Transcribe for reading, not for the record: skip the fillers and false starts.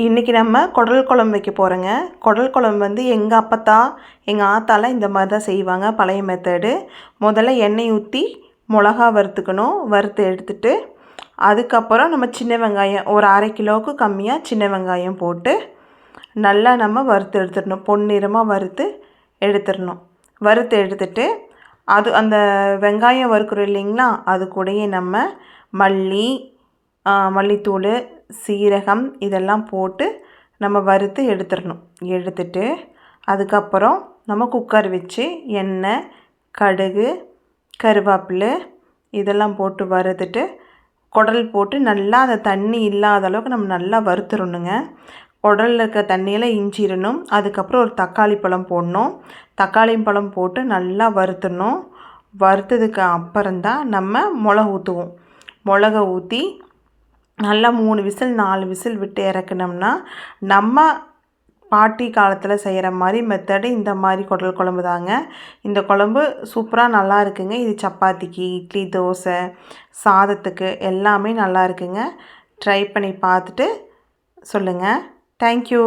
இன்றைக்கி நம்ம குடல் குழம்பு வைக்க போகிறோங்க. குடல் குழம்பு வந்து எங்கள் அப்பத்தா எங்கள் ஆத்தாலாம் இந்த மாதிரி தான் செய்வாங்க, பழைய மெத்தடு. முதல்ல எண்ணெய் ஊற்றி மிளகா வறுத்துக்கணும். வறுத்து எடுத்துட்டு அதுக்கப்புறம் நம்ம சின்ன வெங்காயம் ஒரு 1/2 கிலோவுக்கு கம்மியாக சின்ன வெங்காயம் போட்டு நல்லா நம்ம வறுத்து எடுத்துடணும். பொன்னிறமாக வறுத்து எடுத்துடணும். வறுத்து எடுத்துட்டு அந்த வெங்காயம் வறுக்கிறோம் இல்லைங்களா, அது கூடயே நம்ம மல்லித்தூள், சீரகம் இதெல்லாம் போட்டு நம்ம வறுத்து எடுத்துடணும். எடுத்துட்டு அதுக்கப்புறம் நம்ம குக்கர் வச்சு எண்ணெய், கடுகு, கருவேப்பிலை இதெல்லாம் போட்டு வறுத்துட்டு குடல் போட்டு நல்லா அந்த தண்ணி இல்லாத அளவுக்கு நம்ம நல்லா வறுத்துடணுங்க. குடலில் இருக்க தண்ணியெல்லாம் இஞ்சிடணும். அதுக்கப்புறம் ஒரு தக்காளி பழம் போடணும். தக்காளி பழம் போட்டு நல்லா வறுத்துடணும். வறுத்ததுக்கு அப்புறம்தான் நம்ம மிளகு ஊற்றுவோம். மிளகை ஊற்றி நல்லா 3 விசில் 4 விசில் விட்டு இறக்குனோம்னா நம்ம பாட்டி காலத்தில் செய்கிற மாதிரி மெத்தடு இந்த மாதிரி குடல் குழம்பு தாங்க. இந்த குழம்பு சூப்பராக நல்லா இருக்குங்க. இது சப்பாத்திக்கு, இட்லி, தோசை, சாதத்துக்கு எல்லாமே நல்லா இருக்குங்க. ட்ரை பண்ணி பார்த்துட்டு சொல்லுங்கள். தேங்க்யூ.